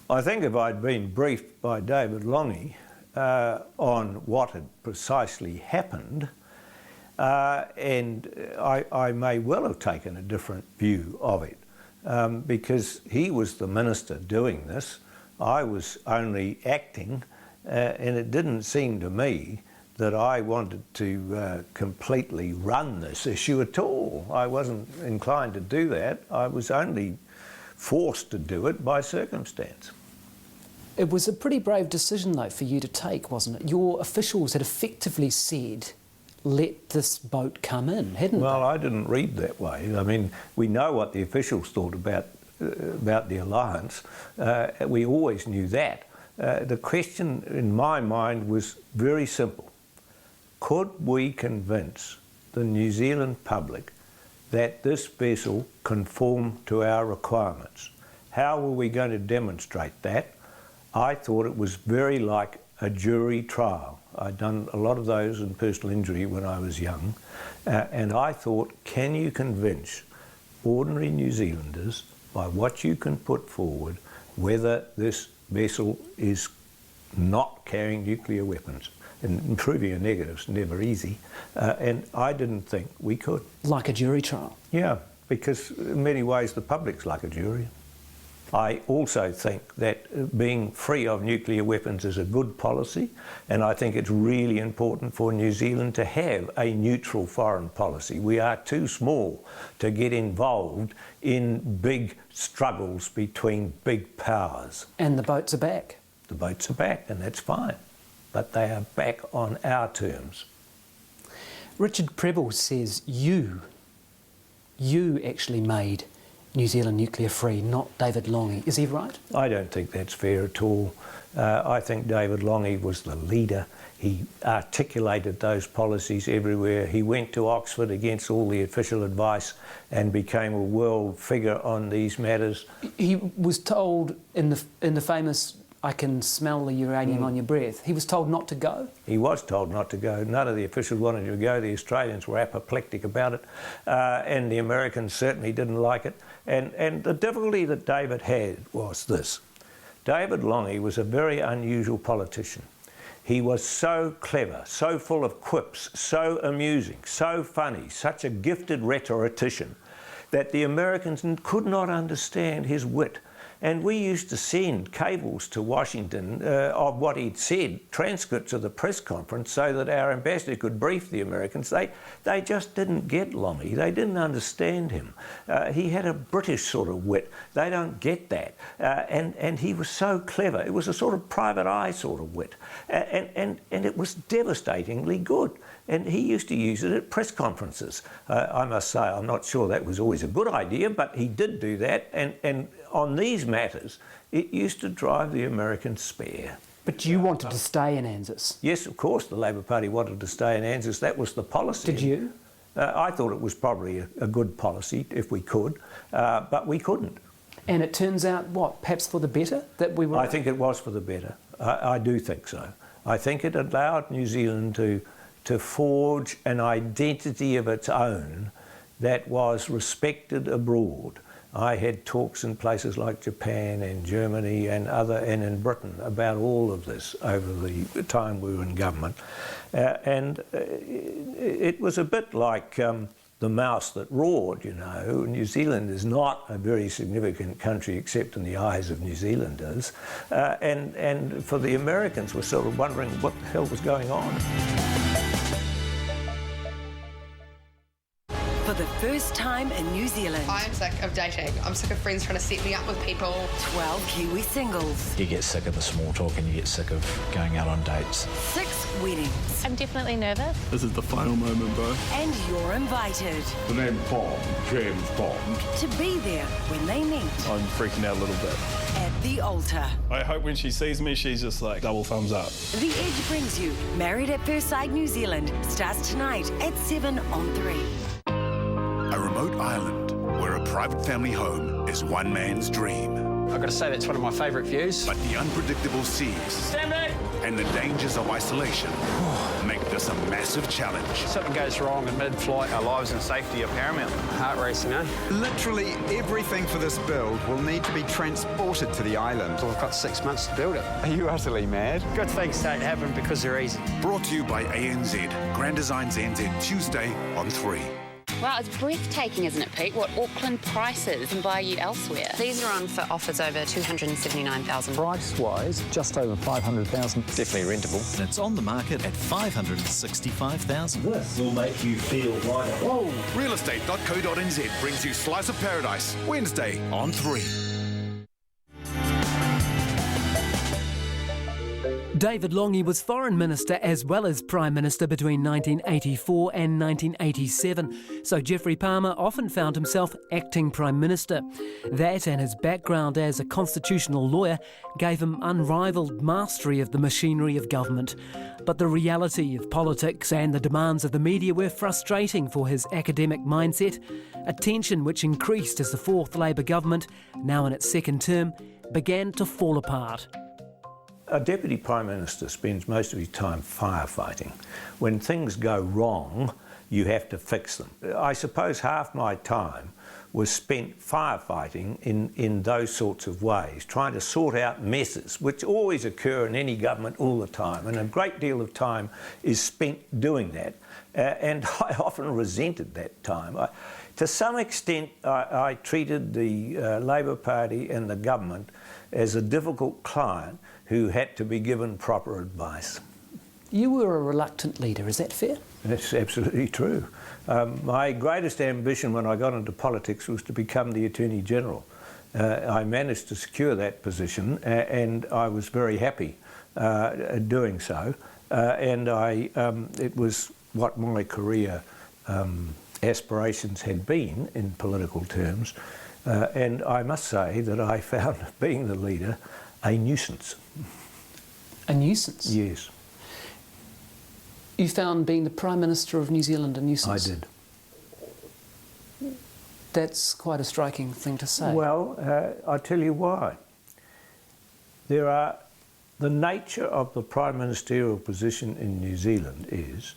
I think if I'd been briefed by David Longy on what had precisely happened, and I may well have taken a different view of it, because he was the minister doing this. I was only acting, and it didn't seem to me that I wanted to completely run this issue at all. I wasn't inclined to do that. I was only forced to do it by circumstance. It was a pretty brave decision, though, for you to take, wasn't it? Your officials had effectively said, let this boat come in, hadn't they? Well, I didn't read that way. I mean, we know what the officials thought about the alliance. We always knew that. The question in my mind was very simple. Could we convince the New Zealand public that this vessel conformed to our requirements? How were we going to demonstrate that? I thought it was very like a jury trial. I'd done a lot of those in personal injury when I was young, and I thought, can you convince ordinary New Zealanders by what you can put forward whether this vessel is not carrying nuclear weapons? And proving a negative is never easy, and I didn't think we could. Like a jury trial? Yeah, because in many ways the public's like a jury. I also think that being free of nuclear weapons is a good policy, and I think it's really important for New Zealand to have a neutral foreign policy. We are too small to get involved in big struggles between big powers. And the boats are back? The boats are back, and that's fine. But they are back on our terms. Richard Prebble says you actually made New Zealand nuclear free, not David Longy. Is he right? I don't think that's fair at all. I think David Longy was the leader. He articulated those policies everywhere. He went to Oxford against all the official advice and became a world figure on these matters. He was told in the famous "I can smell the uranium on your breath," he was told not to go? He was told not to go. None of the officials wanted to go. The Australians were apoplectic about it, and the Americans certainly didn't like it. And the difficulty that David had was this. David Longy was a very unusual politician. He was so clever, so full of quips, so amusing, so funny, such a gifted rhetorician that the Americans could not understand his wit. And we used to send cables to Washington of what he'd said, transcripts of the press conference, so that our ambassador could brief the Americans. They just didn't get Longy. They didn't understand him. He had a British sort of wit. They don't get that. And he was so clever. It was a sort of private eye sort of wit. And it was devastatingly good. And he used to use it at press conferences. I must say, I'm not sure that was always a good idea, but he did do that. And on these matters, it used to drive the Americans spare. But you wanted to stay in ANZUS? Yes, of course, the Labor Party wanted to stay in ANZUS. That was the policy. Did you? I thought it was probably a good policy if we could, but we couldn't. And it turns out, what, perhaps for the better that we were? I think it was for the better. I do think so. I think it allowed New Zealand to forge an identity of its own that was respected abroad. I had talks in places like Japan and Germany and in Britain about all of this over the time we were in government. And it was a bit like the mouse that roared, you know. New Zealand is not a very significant country except in the eyes of New Zealanders. And for the Americans, were sort of wondering what the hell was going on. For the first time in New Zealand, I'm sick of dating. I'm sick of friends trying to set me up with people. 12 Kiwi singles. You get sick of the small talk and you get sick of going out on dates. 6 weddings. I'm definitely nervous. This is the final moment, bro. And you're invited. The name Bond, James Bond. To be there when they meet. I'm freaking out a little bit. At the altar. I hope when she sees me, she's just like double thumbs up. The Edge brings you Married at First Sight New Zealand. Starts tonight at 7 on 3. A remote island where a private family home is one man's dream. I've got to say, that's one of my favourite views. But the unpredictable seas and the dangers of isolation make this a massive challenge. Something goes wrong in mid-flight. Our lives and safety are paramount. Heart racing, eh? Literally everything for this build will need to be transported to the island. Well, we've got 6 months to build it. Are you utterly mad? Good things don't happen because they're easy. Brought to you by ANZ. Grand Designs NZ, Tuesday on 3. Wow, it's breathtaking, isn't it, Pete? What Auckland prices can buy you elsewhere. These are on for offers over 279,000. Price-wise, just over 500,000. Definitely rentable. It's on the market at 565,000. This will make you feel lighter. Whoa! Realestate.co.nz brings you Slice of Paradise, Wednesday on 3. David Lange was Foreign Minister as well as Prime Minister between 1984 and 1987, so Geoffrey Palmer often found himself acting Prime Minister. That and his background as a constitutional lawyer gave him unrivalled mastery of the machinery of government. But the reality of politics and the demands of the media were frustrating for his academic mindset, a tension which increased as the fourth Labour government, now in its second term, began to fall apart. A Deputy Prime Minister spends most of his time firefighting. When things go wrong, you have to fix them. I suppose half my time was spent firefighting in those sorts of ways, trying to sort out messes, which always occur in any government all the time, and a great deal of time is spent doing that. And I often resented that time. To some extent, I treated the Labour Party and the government as a difficult client who had to be given proper advice. You were a reluctant leader, is that fair? That's absolutely true. My greatest ambition when I got into politics was to become the Attorney General. I managed to secure that position and I was very happy doing so. And it was what my career aspirations had been in political terms. And I must say that I found being the leader a nuisance. A nuisance? Yes. You found being the Prime Minister of New Zealand a nuisance? I did. That's quite a striking thing to say. Well, I'll tell you why. The nature of the Prime Ministerial position in New Zealand is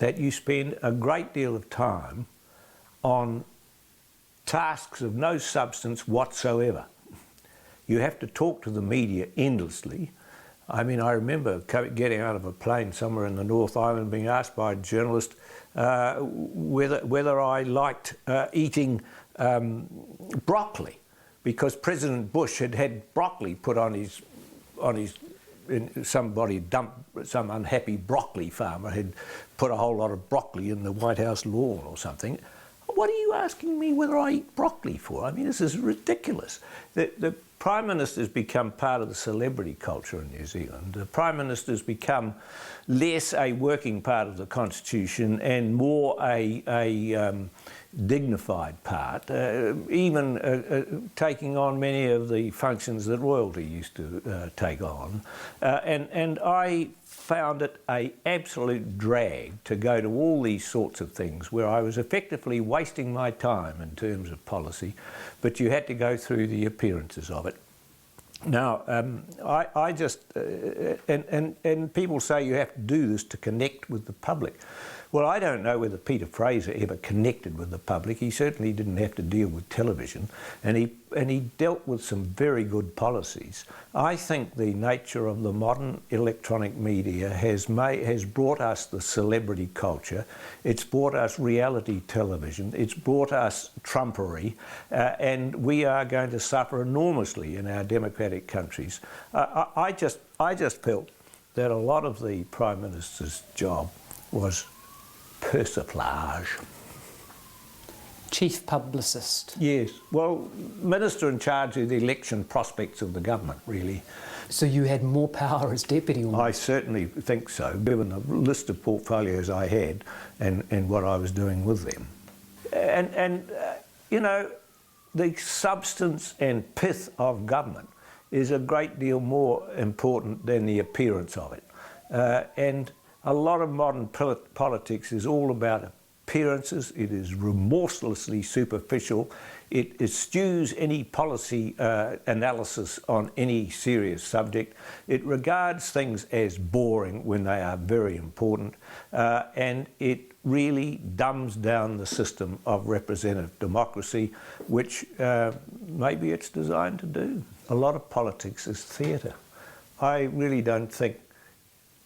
that you spend a great deal of time on tasks of no substance whatsoever. You have to talk to the media endlessly. I mean, I remember getting out of a plane somewhere in the North Island being asked by a journalist whether I liked eating broccoli, because President Bush had had broccoli put on his somebody dumped, some unhappy broccoli farmer had put a whole lot of broccoli in the White House lawn or something. What are you asking me whether I eat broccoli for? I mean, this is ridiculous. The Prime Minister's become part of the celebrity culture in New Zealand. The Prime Minister's become less a working part of the Constitution and more a dignified part, even taking on many of the functions that royalty used to take on. And I found it an absolute drag to go to all these sorts of things where I was effectively wasting my time in terms of policy, but you had to go through the appearances of it. Now, I just, and people say you have to do this to connect with the public. Well, I don't know whether Peter Fraser ever connected with the public. He certainly didn't have to deal with television, and dealt with some very good policies. I think the nature of the modern electronic media has brought us the celebrity culture. It's brought us reality television. It's brought us Trumpery, and we are going to suffer enormously in our democratic countries. I just felt that a lot of the Prime Minister's job was persiflage. Chief publicist. Yes, well, minister in charge of the election prospects of the government, really. So you had more power as deputy? Almost. I certainly think so, given the list of portfolios I had and what I was doing with them. And you know, the substance and pith of government is a great deal more important than the appearance of it. And a lot of modern politics is all about appearances. It is remorselessly superficial. It eschews any policy analysis on any serious subject. It regards things as boring when they are very important, and it really dumbs down the system of representative democracy, which maybe it's designed to do. A lot of politics is theatre. I really don't think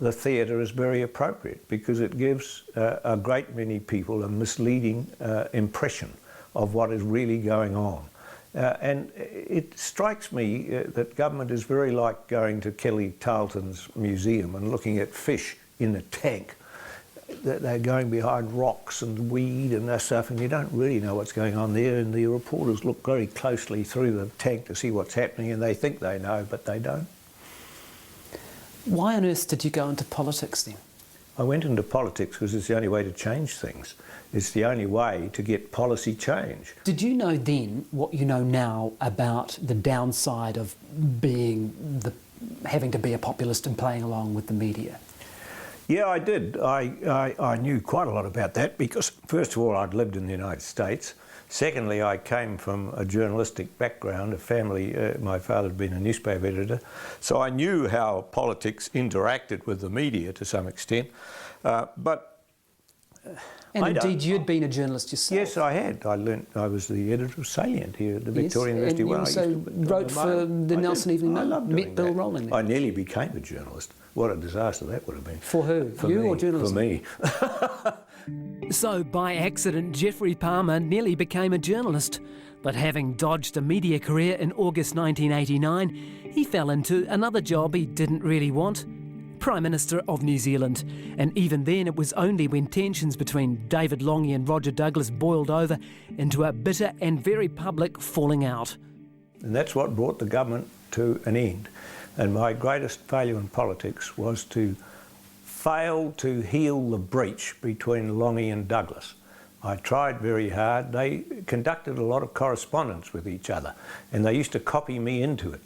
the theatre is very appropriate because it gives a great many people a misleading impression of what is really going on. And it strikes me that government is very like going to Kelly Tarleton's museum and looking at fish in a tank. They're going behind rocks and weed and that stuff, and you don't really know what's going on there, and the reporters look very closely through the tank to see what's happening, and they think they know, but they don't. Why on earth did you go into politics then? I went into politics because it's the only way to change things. It's the only way to get policy change. Did you know then what you know now about the downside of having to be a populist and playing along with the media? Yeah, I did. I knew quite a lot about that because, first of all, I'd lived in the United States. Secondly, I came from a journalistic background, a family, my father had been a newspaper editor, so I knew how politics interacted with the media to some extent. And indeed, you'd been a journalist yourself. Yes, I had. I was the editor of Salient here at the Victorian University. And you also wrote for the Nelson Evening Mail. Met Bill Rowling there. I nearly became a journalist. What a disaster that would have been. For who? For you me, or journalism? For me. So, by accident, Geoffrey Palmer nearly became a journalist. But having dodged a media career in August 1989, he fell into another job he didn't really want. Prime Minister of New Zealand. And even then it was only when tensions between David Lange and Roger Douglas boiled over into a bitter and very public falling out. And that's what brought the government to an end. And my greatest failure in politics was to fail to heal the breach between Lange and Douglas. I tried very hard. They conducted a lot of correspondence with each other, and they used to copy me into it.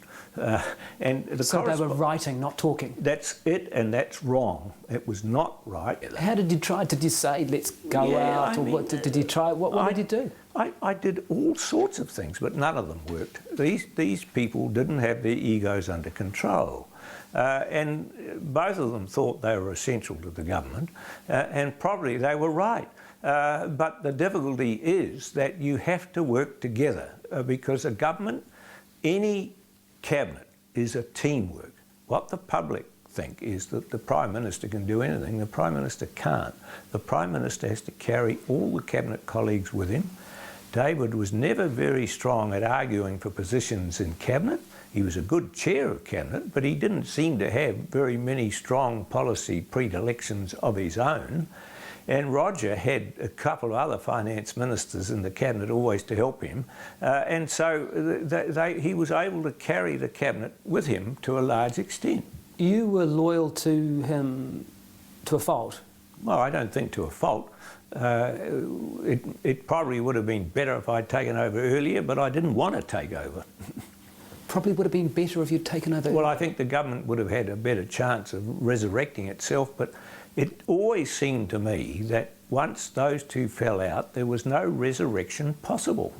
So they were writing, not talking? That's it, and that's wrong. It was not right. How did you try? Did you say, let's go out? What did you try? What did you do? I did all sorts of things, but none of them worked. These people didn't have their egos under control. And both of them thought they were essential to the government, and probably they were right. But the difficulty is that you have to work together because a government, any cabinet, is a teamwork. What the public think is that the Prime Minister can do anything. The Prime Minister can't. The Prime Minister has to carry all the cabinet colleagues with him. David was never very strong at arguing for positions in cabinet. He was a good chair of cabinet, but he didn't seem to have very many strong policy predilections of his own. And Roger had a couple of other finance ministers in the cabinet always to help him. And so he was able to carry the cabinet with him to a large extent. You were loyal to him to a fault? Well, I don't think to a fault. It probably would have been better if I'd taken over earlier, but I didn't want to take over. Probably would have been better if you'd taken over. Well, I think the government would have had a better chance of resurrecting itself, but it always seemed to me that once those two fell out, there was no resurrection possible.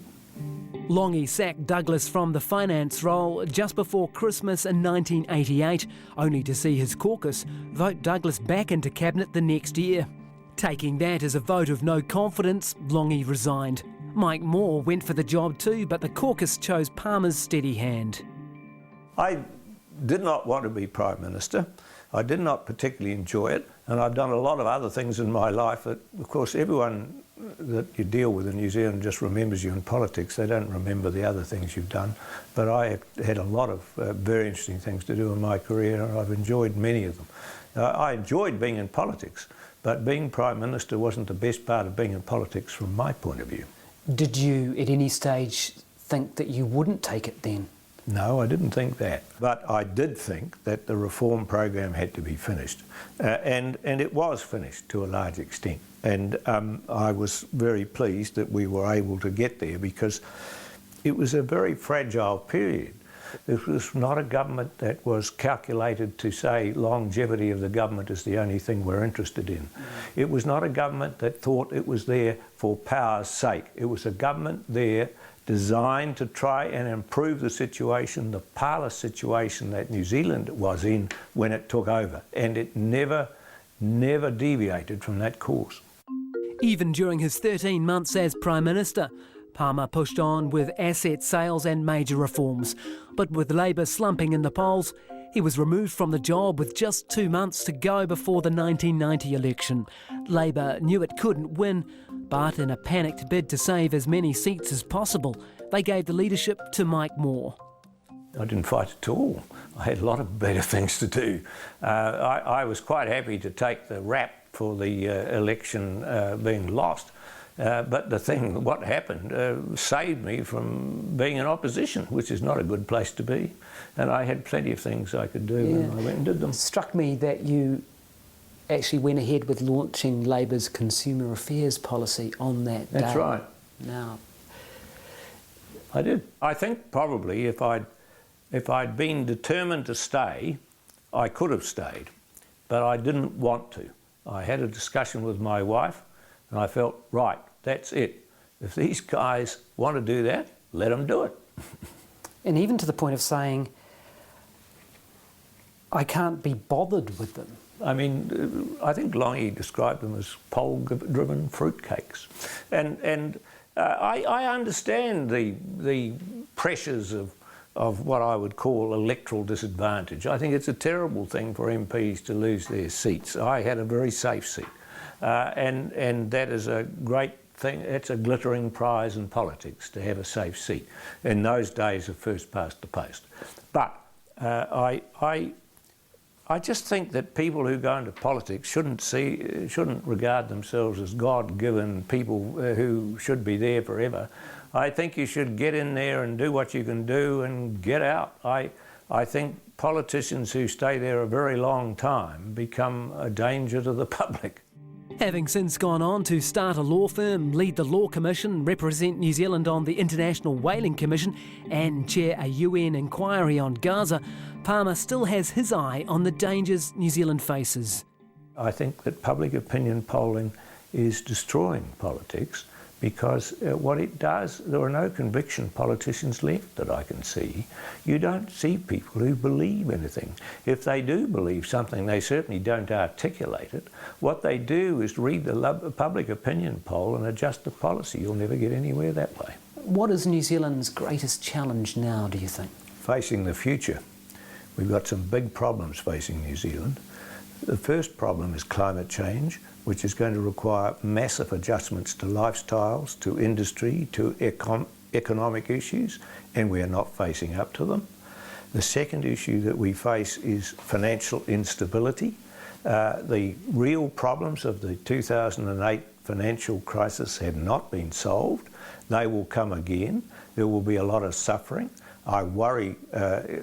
Lange sacked Douglas from the finance role just before Christmas in 1988, only to see his caucus vote Douglas back into cabinet the next year. Taking that as a vote of no confidence, Lange resigned. Mike Moore went for the job too, but the caucus chose Palmer's steady hand. I did not want to be Prime Minister. I did not particularly enjoy it, and I've done a lot of other things in my life that, of course, everyone that you deal with in New Zealand just remembers you in politics. They don't remember the other things you've done. But I had a lot of very interesting things to do in my career, and I've enjoyed many of them. I enjoyed being in politics, but being Prime Minister wasn't the best part of being in politics from my point of view. Did you at any stage think that you wouldn't take it then? No, I didn't think that. But I did think that the reform program had to be finished. And it was finished to a large extent. And I was very pleased that we were able to get there, because it was a very fragile period. This was not a government that was calculated to say longevity of the government is the only thing we're interested in. It was not a government that thought it was there for power's sake. It was a government there designed to try and improve the situation, the parlous situation that New Zealand was in when it took over. And it never deviated from that course. Even during his 13 months as Prime Minister, Palmer pushed on with asset sales and major reforms. But with Labour slumping in the polls, he was removed from the job with just 2 months to go before the 1990 election. Labour knew it couldn't win, but in a panicked bid to save as many seats as possible, they gave the leadership to Mike Moore. I didn't fight at all. I had a lot of better things to do. I was quite happy to take the rap for the election being lost. But what happened saved me from being in opposition, which is not a good place to be. And I had plenty of things I could do, and I went and did them. It struck me that you actually went ahead with launching Labour's consumer affairs policy on that day. That's right. Now, I did. I think probably if I'd been determined to stay, I could have stayed, but I didn't want to. I had a discussion with my wife, and I felt, right, that's it. If these guys want to do that, let them do it. And even to the point of saying, I can't be bothered with them. I mean, I think Longy described them as poll-driven fruitcakes. And I understand the pressures of what I would call electoral disadvantage. I think it's a terrible thing for MPs to lose their seats. I had a very safe seat. And that is a great thing. It's a glittering prize in politics to have a safe seat in those days of first past the post. But I just think that people who go into politics shouldn't regard themselves as God-given people who should be there forever. I think you should get in there and do what you can do and get out. I think politicians who stay there a very long time become a danger to the public. Having since gone on to start a law firm, lead the Law Commission, represent New Zealand on the International Whaling Commission and chair a UN inquiry on Gaza, Palmer still has his eye on the dangers New Zealand faces. I think that public opinion polling is destroying politics, because what it does, there are no conviction politicians left that I can see. You don't see people who believe anything. If they do believe something, they certainly don't articulate it. What they do is read the public opinion poll and adjust the policy. You'll never get anywhere that way. What is New Zealand's greatest challenge now, do you think? Facing the future. We've got some big problems facing New Zealand. The first problem is climate change, which is going to require massive adjustments to lifestyles, to industry, to economic issues, and we are not facing up to them. The second issue that we face is financial instability. The real problems of the 2008 financial crisis have not been solved. They will come again. There will be a lot of suffering. I worry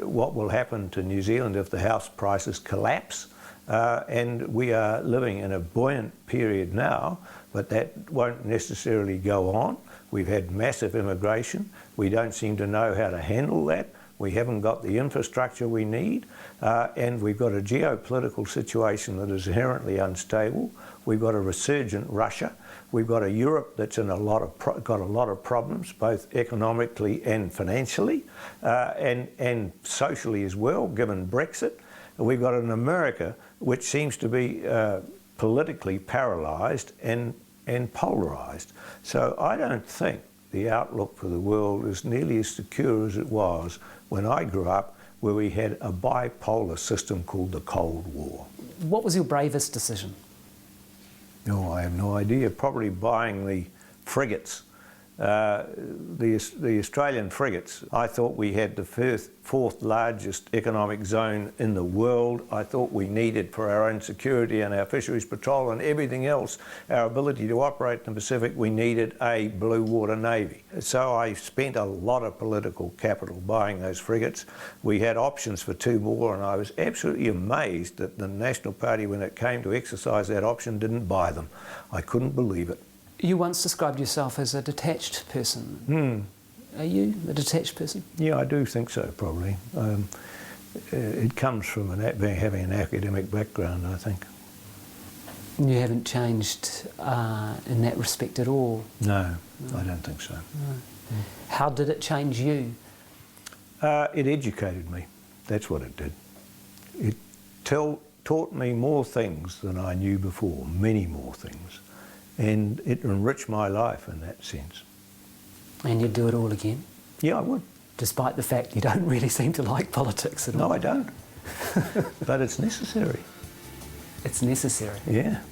what will happen to New Zealand if the house prices collapse. And we are living in a buoyant period now, but that won't necessarily go on. We've had massive immigration. We don't seem to know how to handle that. We haven't got the infrastructure we need, and we've got a geopolitical situation that is inherently unstable. We've got a resurgent Russia. We've got a Europe that's in got a lot of problems, both economically and financially, and socially as well, given Brexit. We've got an America which seems to be politically paralysed and polarised. So I don't think the outlook for the world is nearly as secure as it was when I grew up, where we had a bipolar system called the Cold War. What was your bravest decision? No, I have no idea. Probably buying the frigates. The Australian frigates. I thought we had the fourth largest economic zone in the world. I thought we needed, for our own security and our fisheries patrol and everything else, our ability to operate in the Pacific, we needed a blue water navy. So I spent a lot of political capital buying those frigates. We had options for 2 more, and I was absolutely amazed that the National Party, when it came to exercise that option, didn't buy them. I couldn't believe it. You once described yourself as a detached person. Are you a detached person? Yeah, I do think so, probably. It comes from having an academic background, I think. You haven't changed in that respect at all? No, I don't think so. No. How did it change you? It educated me. That's what it did. It taught me more things than I knew before, many more things. And it enriched my life in that sense. And you'd do it all again? Yeah, I would. Despite the fact you don't really seem to like politics at all? No, I don't. But it's necessary. It's necessary? Yeah.